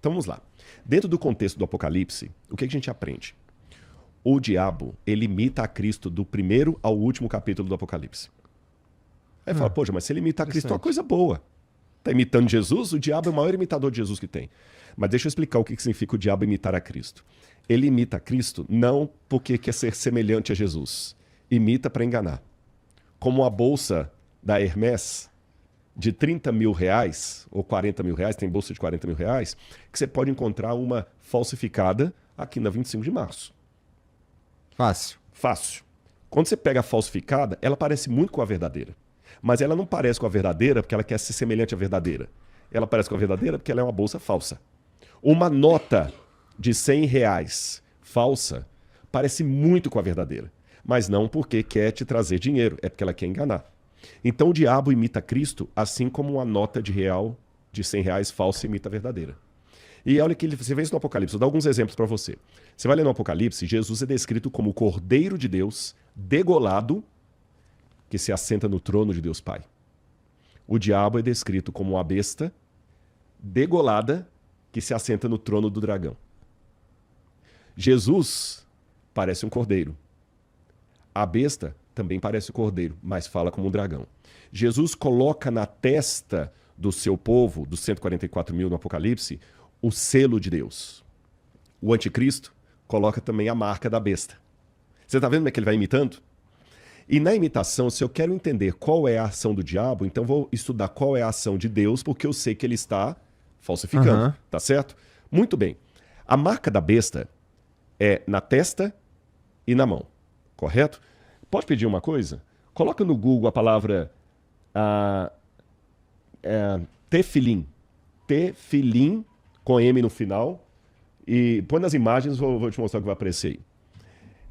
Então vamos lá. Dentro do contexto do Apocalipse, o que a gente aprende? O diabo, ele imita a Cristo do primeiro ao último capítulo do Apocalipse. Aí fala, poxa, mas se ele imita a Cristo é uma coisa boa. Está imitando Jesus, o diabo é o maior imitador de Jesus que tem. Mas deixa eu explicar o que significa o diabo imitar a Cristo. Ele imita a Cristo não porque quer ser semelhante a Jesus. Imita para enganar. Como a bolsa da Hermès de 30 mil reais, ou 40 mil reais, tem bolsa de 40 mil reais, que você pode encontrar uma falsificada aqui na 25 de março. Fácil. Fácil. Quando você pega a falsificada, ela parece muito com a verdadeira. Mas ela não parece com a verdadeira porque ela quer ser semelhante à verdadeira. Ela parece com a verdadeira porque ela é uma bolsa falsa. Uma nota de 100 reais falsa parece muito com a verdadeira. Mas não porque quer te trazer dinheiro, é porque ela quer enganar. Então o diabo imita Cristo assim como uma nota de real de 100 reais falsa imita a verdadeira. E olha que você vê isso no Apocalipse, vou dar alguns exemplos para você. Você vai ler no Apocalipse, Jesus é descrito como o Cordeiro de Deus, degolado, que se assenta no trono de Deus Pai. O diabo é descrito como uma besta, degolada, que se assenta no trono do dragão. Jesus parece um cordeiro. A besta também parece um cordeiro, mas fala como um dragão. Jesus coloca na testa do seu povo, dos 144 mil no Apocalipse, o selo de Deus. O anticristo coloca também a marca da besta. Você está vendo como é que ele vai imitando? E na imitação, se eu quero entender qual é a ação do diabo, então vou estudar qual é a ação de Deus, porque eu sei que ele está falsificando, tá certo? Muito bem. A marca da besta é na testa e na mão, correto? Pode pedir uma coisa? Coloca no Google a palavra tefilim. Tefilim, com M no final. E põe nas imagens, vou te mostrar o que vai aparecer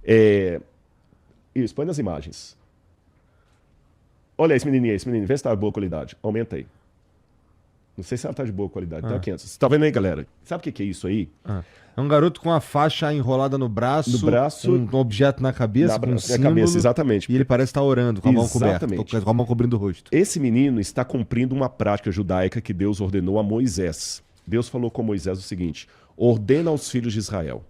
aí. Isso, põe nas imagens. Olha esse menininho, vê se tá de boa qualidade. Aumenta aí. Não sei se ela tá de boa qualidade, tá 500. Você tá vendo aí, galera? Sabe o que é isso aí? É um garoto com a faixa enrolada no braço, um objeto na cabeça, com um símbolo, cabeça, exatamente. E ele parece estar orando com a mão coberta, com a mão cobrindo o rosto. Esse menino está cumprindo uma prática judaica que Deus ordenou a Moisés. Deus falou com Moisés o seguinte: ordena aos filhos de Israel.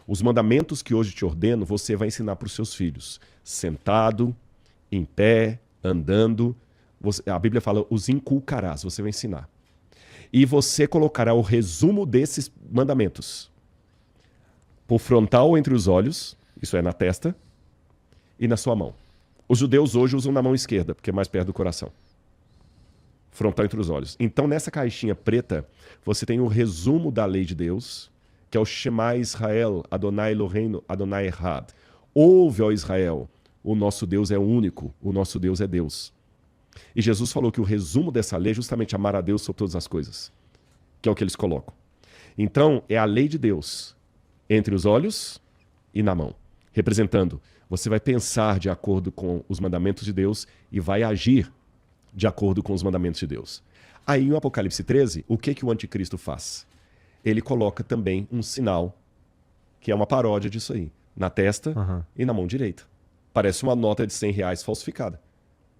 Os mandamentos que hoje te ordeno, você vai ensinar para os seus filhos. Sentado, em pé, andando. A Bíblia fala, os inculcarás, você vai ensinar. E você colocará o resumo desses mandamentos por frontal entre os olhos, isso é na testa, e na sua mão. Os judeus hoje usam na mão esquerda, porque é mais perto do coração. Frontal entre os olhos. Então, nessa caixinha preta, você tem o resumo da lei de Deus, que é o Shema Israel, Adonai Eloheinu, Adonai Echad. Ouve, ó Israel, o nosso Deus é único, o nosso Deus é Deus. E Jesus falou que o resumo dessa lei é justamente amar a Deus sobre todas as coisas, que é o que eles colocam. Então, é a lei de Deus entre os olhos e na mão, representando, você vai pensar de acordo com os mandamentos de Deus e vai agir de acordo com os mandamentos de Deus. Aí, no Apocalipse 13, o que o anticristo faz? Ele coloca também um sinal, que é uma paródia disso aí, na testa e na mão direita. Parece uma nota de 100 reais falsificada.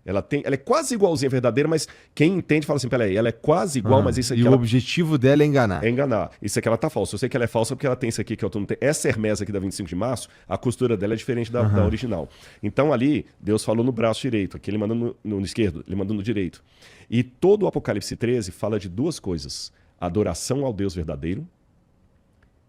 Ela é quase igualzinha à verdadeira, mas quem entende fala assim, peraí, ela é quase igual, mas isso aqui... E o objetivo dela é enganar. É enganar. Isso aqui ela tá falsa. Eu sei que ela é falsa porque ela tem isso aqui que eu não tenho. Essa Hermès aqui da 25 de março, a costura dela é diferente da original. Então ali, Deus falou no braço direito, aqui ele manda no esquerdo, ele manda no direito. E todo o Apocalipse 13 fala de duas coisas. Adoração ao Deus verdadeiro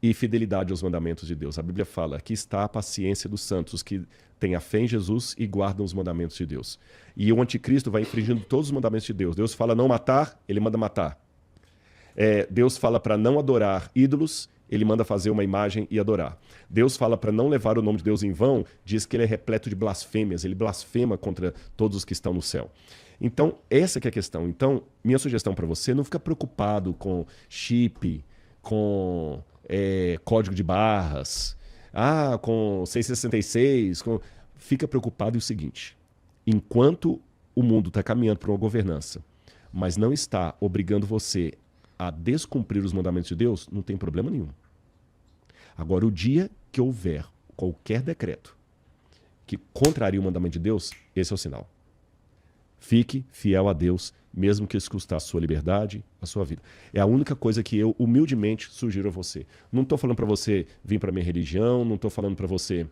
e fidelidade aos mandamentos de Deus. A Bíblia fala, aqui está a paciência dos santos, os que têm a fé em Jesus e guardam os mandamentos de Deus. E o anticristo vai infringindo todos os mandamentos de Deus. Deus fala não matar, ele manda matar. Deus fala para não adorar ídolos, ele manda fazer uma imagem e adorar. Deus fala para não levar o nome de Deus em vão, diz que ele é repleto de blasfêmias, ele blasfema contra todos os que estão no céu. Então, essa que é a questão. Então, minha sugestão para você, não fica preocupado com chip, com código de barras, com 666, fica preocupado em o seguinte, enquanto o mundo está caminhando para uma governança, mas não está obrigando você a descumprir os mandamentos de Deus, não tem problema nenhum. Agora, o dia que houver qualquer decreto que contraria o mandamento de Deus, esse é o sinal. Fique fiel a Deus mesmo que isso custe a sua liberdade, a sua vida. É a única coisa que eu, humildemente, sugiro a você. Não estou falando para você vir para a minha religião, não estou falando para você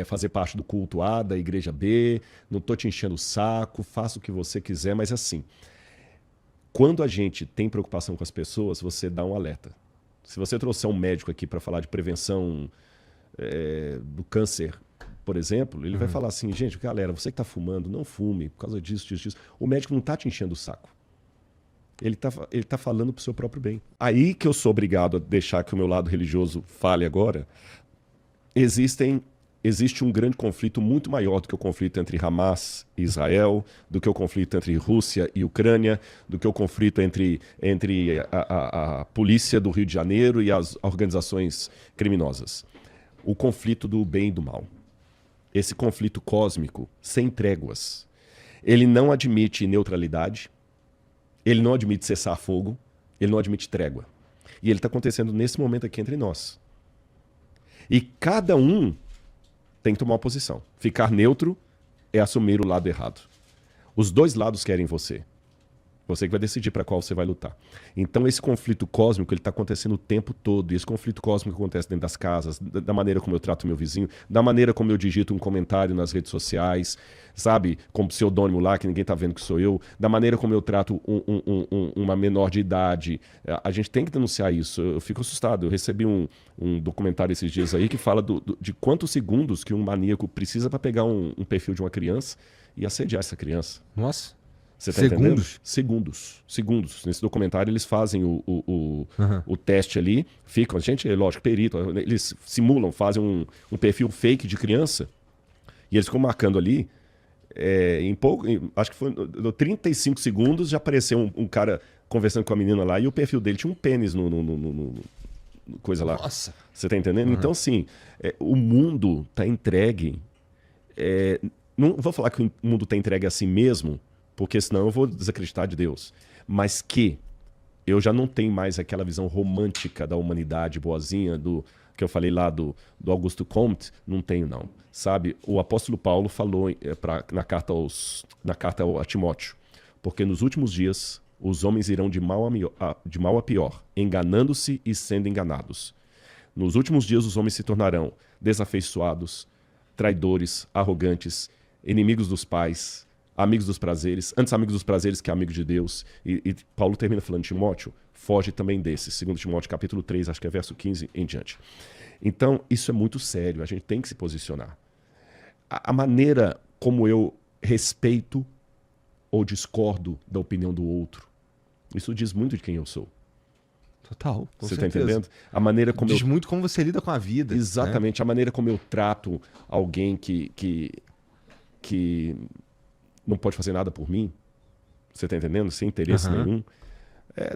fazer parte do culto A, da igreja B, não estou te enchendo o saco, faça o que você quiser, mas assim, quando a gente tem preocupação com as pessoas, você dá um alerta. Se você trouxer um médico aqui para falar de prevenção do câncer, por exemplo, ele vai falar assim, gente, galera, você que está fumando, não fume, por causa disso, disso, disso. O médico não está te enchendo o saco. Ele tá falando para o seu próprio bem. Aí que eu sou obrigado a deixar que o meu lado religioso fale agora, existe um grande conflito muito maior do que o conflito entre Hamas e Israel, do que o conflito entre Rússia e Ucrânia, do que o conflito entre a polícia do Rio de Janeiro e as organizações criminosas. O conflito do bem e do mal. Esse conflito cósmico, sem tréguas. Ele não admite neutralidade, ele não admite cessar fogo, ele não admite trégua. E ele está acontecendo nesse momento aqui entre nós. E cada um tem que tomar uma posição. Ficar neutro é assumir o lado errado. Os dois lados querem você. Você que vai decidir para qual você vai lutar. Então esse conflito cósmico está acontecendo o tempo todo. E esse conflito cósmico acontece dentro das casas, da maneira como eu trato meu vizinho, da maneira como eu digito um comentário nas redes sociais, sabe? Com pseudônimo lá, que ninguém está vendo que sou eu. Da maneira como eu trato uma menor de idade. A gente tem que denunciar isso. Eu fico assustado. Eu recebi um documentário esses dias aí que fala de quantos segundos que um maníaco precisa para pegar um perfil de uma criança e assediar essa criança. Nossa. Você tá entendendo? Segundos. Nesse documentário eles fazem o teste ali, ficam, a gente é lógico, perito, eles simulam, fazem um perfil fake de criança e eles ficam marcando ali, acho que foi 35 segundos já apareceu um cara conversando com a menina lá e o perfil dele tinha um pênis no coisa lá. Nossa. Você tá entendendo? Então assim, o mundo tá entregue, não vou falar que o mundo tá entregue a si mesmo, porque senão eu vou desacreditar de Deus. Mas que eu já não tenho mais aquela visão romântica da humanidade boazinha, que eu falei lá do Augusto Comte, não tenho não. Sabe, o apóstolo Paulo falou na carta a Timóteo, porque nos últimos dias os homens irão de mal a pior, enganando-se e sendo enganados. Nos últimos dias os homens se tornarão desafeiçoados, traidores, arrogantes, inimigos dos pais, amigos dos prazeres, antes amigos dos prazeres que amigos de Deus. E Paulo termina falando, Timóteo, foge também desses. 2 Timóteo capítulo 3, acho que é verso 15 em diante. Então, isso é muito sério, a gente tem que se posicionar. A maneira como eu respeito ou discordo da opinião do outro, isso diz muito de quem eu sou. Total, com Você certeza. está entendendo? A maneira como diz muito como você lida com a vida. Exatamente, né? A maneira como eu trato alguém que não pode fazer nada por mim, você está entendendo? Sem interesse nenhum.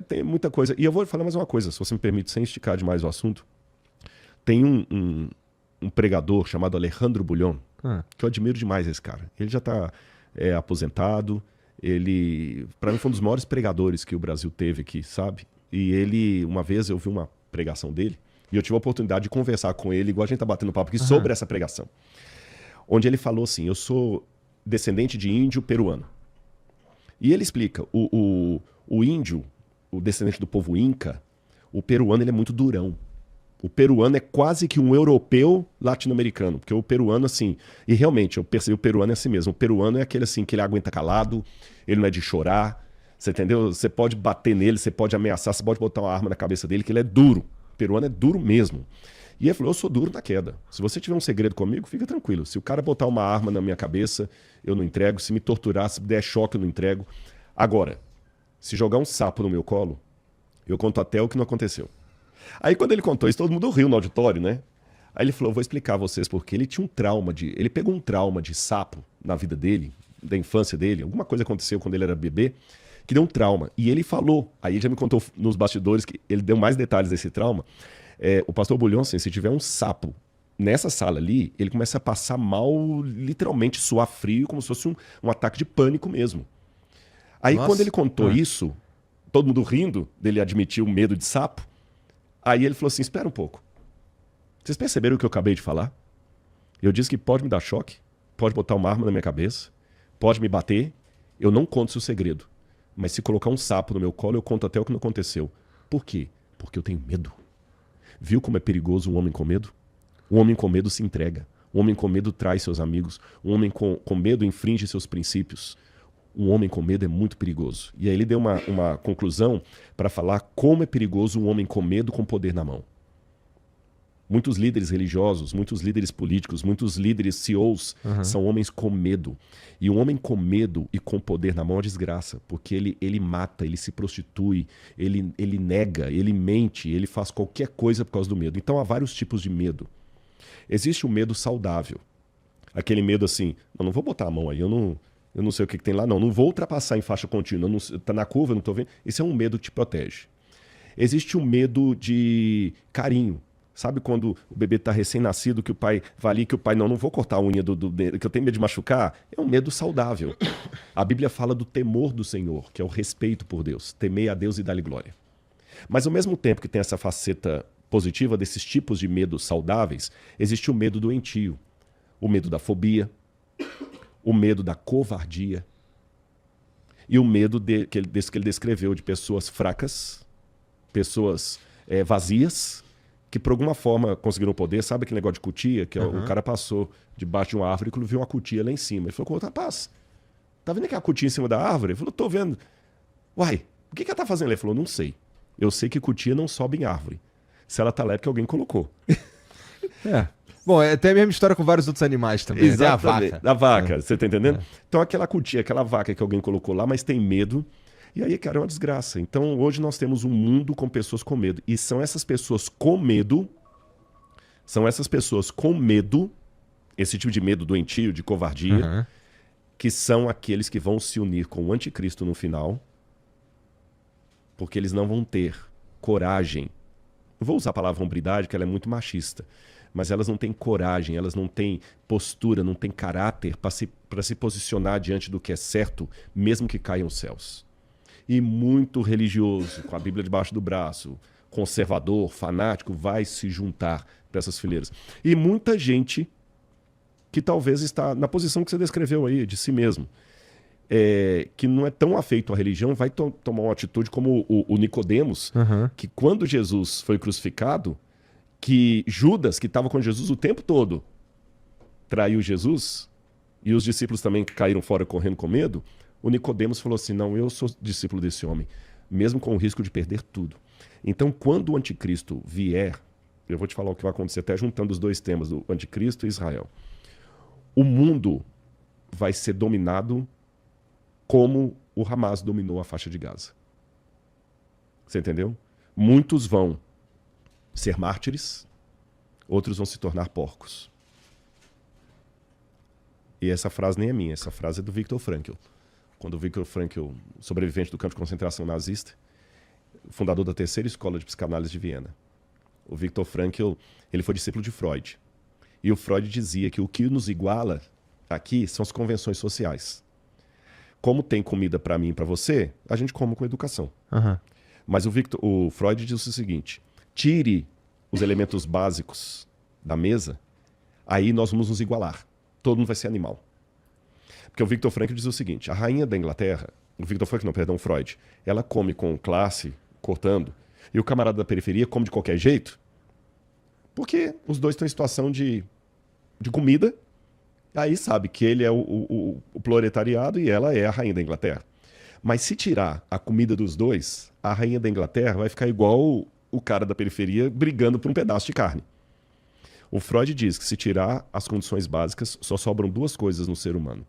Tem muita coisa. E eu vou falar mais uma coisa, se você me permite, sem esticar demais o assunto. Tem um pregador chamado Alejandro Bulhon, que eu admiro demais esse cara. Ele já está aposentado, ele, para mim, foi um dos maiores pregadores que o Brasil teve aqui, sabe? E ele, uma vez eu vi uma pregação dele, e eu tive a oportunidade de conversar com ele, igual a gente está batendo papo aqui, sobre essa pregação. Onde ele falou assim, eu sou descendente de índio peruano. E ele explica, o índio, o descendente do povo Inca, o peruano ele é muito durão. O peruano é quase que um europeu latino-americano, porque o peruano assim, e realmente eu percebi o peruano é assim mesmo, o peruano é aquele assim que ele aguenta calado, ele não é de chorar, você entendeu? Você pode bater nele, você pode ameaçar, você pode botar uma arma na cabeça dele, que ele é duro. O peruano é duro mesmo. E ele falou, eu sou duro na queda. Se você tiver um segredo comigo, fica tranquilo. Se o cara botar uma arma na minha cabeça, eu não entrego. Se me torturar, se der choque, eu não entrego. Agora, se jogar um sapo no meu colo, eu conto até o que não aconteceu. Aí quando ele contou isso, todo mundo riu no auditório, né? Aí ele falou, vou explicar a vocês porque ele tinha um trauma ele pegou um trauma de sapo na vida dele, da infância dele. Alguma coisa aconteceu quando ele era bebê, que deu um trauma. E ele falou, aí ele já me contou nos bastidores, que ele deu mais detalhes desse trauma. O pastor Bulhon, assim, se tiver um sapo nessa sala ali, ele começa a passar mal, literalmente suar frio, como se fosse um ataque de pânico mesmo. Aí quando ele contou isso, todo mundo rindo dele admitir o medo de sapo, aí ele falou assim, espera um pouco. Vocês perceberam o que eu acabei de falar? Eu disse que pode me dar choque, pode botar uma arma na minha cabeça, pode me bater, eu não conto seu segredo. Mas se colocar um sapo no meu colo, eu conto até o que não aconteceu. Por quê? Porque eu tenho medo. Viu como é perigoso um homem com medo? O homem com medo se entrega. O homem com medo trai seus amigos. O homem com medo infringe seus princípios. Um homem com medo é muito perigoso. E aí ele deu uma conclusão para falar como é perigoso um homem com medo com poder na mão. Muitos líderes religiosos, muitos líderes políticos, muitos líderes CEOs são homens com medo. E um homem com medo e com poder na mão é desgraça, porque ele mata, ele se prostitui, ele nega, ele mente, ele faz qualquer coisa por causa do medo. Então há vários tipos de medo. Existe o medo saudável. Aquele medo assim, não vou botar a mão aí, eu não sei o que tem lá, não vou ultrapassar em faixa contínua, tá na curva, eu não tô vendo. Esse é um medo que te protege. Existe o medo de carinho. Sabe quando o bebê está recém-nascido, que o pai vai ali, que o pai, não vou cortar a unha do dedo, que eu tenho medo de machucar? É um medo saudável. A Bíblia fala do temor do Senhor, que é o respeito por Deus. Temei a Deus e dá-lhe glória. Mas ao mesmo tempo que tem essa faceta positiva desses tipos de medos saudáveis, existe o medo doentio. O medo da fobia, o medo da covardia e o medo que ele descreveu de pessoas fracas, pessoas vazias, que por alguma forma conseguiram poder. Sabe aquele negócio de cutia? Que o cara passou debaixo de uma árvore e viu uma cutia lá em cima. Ele falou com o outro, rapaz, tá vendo aquela cutia em cima da árvore? Ele falou, tô vendo. Uai, o que ela tá fazendo? Ele falou, não sei. Eu sei que cutia não sobe em árvore. Se ela tá lá é porque alguém colocou. Bom, é até a mesma história com vários outros animais também. Exatamente. A vaca, você tá entendendo? Então aquela cutia, aquela vaca que alguém colocou lá, mas tem medo. E aí, cara, é uma desgraça. Então, hoje nós temos um mundo com pessoas com medo. E são essas pessoas com medo, esse tipo de medo doentio, de covardia, que são aqueles que vão se unir com o anticristo no final, porque eles não vão ter coragem. Não vou usar a palavra hombridade, porque ela é muito machista, mas elas não têm coragem, elas não têm postura, não têm caráter para se posicionar diante do que é certo, mesmo que caiam os céus. E muito religioso, com a Bíblia debaixo do braço, conservador, fanático, vai se juntar para essas fileiras. E muita gente que talvez está na posição que você descreveu aí, de si mesmo, que não é tão afeito à religião, vai tomar uma atitude como o Nicodemos, que quando Jesus foi crucificado, que Judas, que estava com Jesus o tempo todo, traiu Jesus, e os discípulos também caíram fora correndo com medo. O Nicodemos falou assim, não, eu sou discípulo desse homem, mesmo com o risco de perder tudo. Então, quando o anticristo vier, eu vou te falar o que vai acontecer, até juntando os dois temas, do anticristo e Israel. O mundo vai ser dominado como o Hamas dominou a faixa de Gaza. Você entendeu? Muitos vão ser mártires, outros vão se tornar porcos. E essa frase nem é minha, essa frase é do Viktor Frankl. Quando o Viktor Frankl, sobrevivente do campo de concentração nazista, fundador da terceira escola de psicanálise de Viena. O Viktor Frankl, ele foi discípulo de Freud. E o Freud dizia que o que nos iguala aqui são as convenções sociais. Como tem comida para mim e para você, a gente come com educação. Mas o Freud disse o seguinte, tire os elementos básicos da mesa, aí nós vamos nos igualar. Todo mundo vai ser animal. Porque o Viktor Frankl diz o seguinte, a rainha da Inglaterra, Freud, ela come com classe, cortando, e o camarada da periferia come de qualquer jeito, porque os dois estão em situação de comida, aí sabe que ele é o proletariado e ela é a rainha da Inglaterra. Mas se tirar a comida dos dois, a rainha da Inglaterra vai ficar igual o cara da periferia brigando por um pedaço de carne. O Freud diz que se tirar as condições básicas, só sobram duas coisas no ser humano.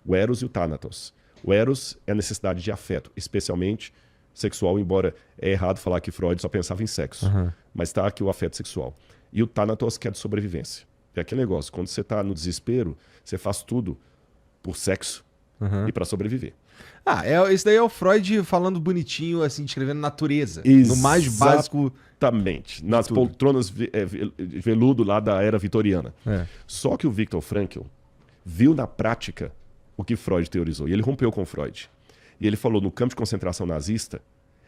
O Eros e o Thanatos. O Eros é a necessidade de afeto, especialmente sexual, embora é errado falar que Freud só pensava em sexo. Mas está aqui o afeto sexual. E o Thanatos, que é de sobrevivência. É aquele negócio, quando você está no desespero, você faz tudo por sexo e para sobreviver. Isso daí é o Freud falando bonitinho, assim, descrevendo natureza. No mais básico. Exatamente. Nas poltronas de veludo lá da era vitoriana. Só que o Viktor Frankl viu na prática o que Freud teorizou. E ele rompeu com Freud. E ele falou, no campo de concentração nazista,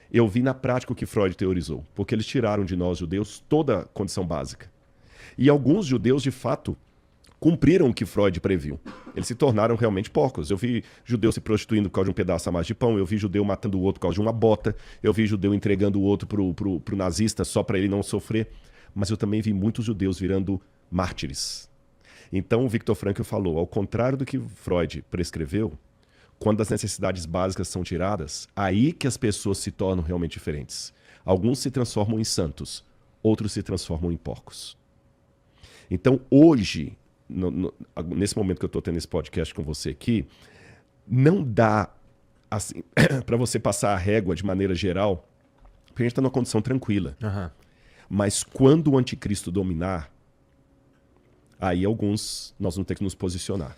eu vi na prática o que Freud teorizou. Porque eles tiraram de nós, judeus, toda a condição básica. E alguns judeus, de fato, cumpriram o que Freud previu. Eles se tornaram realmente porcos. Eu vi judeu se prostituindo por causa de um pedaço a mais de pão, eu vi judeu matando o outro por causa de uma bota, eu vi judeu entregando o outro pro nazista só para ele não sofrer, mas eu também vi muitos judeus virando mártires. Então o Viktor Frankl falou, ao contrário do que Freud prescreveu, quando as necessidades básicas são tiradas, aí que as pessoas se tornam realmente diferentes. Alguns se transformam em santos, outros se transformam em porcos. Então hoje, nesse momento que eu estou tendo esse podcast com você aqui, não dá assim, para você passar a régua de maneira geral, porque a gente está numa condição tranquila. Uhum. Mas quando o anticristo dominar, aí nós vamos ter que nos posicionar.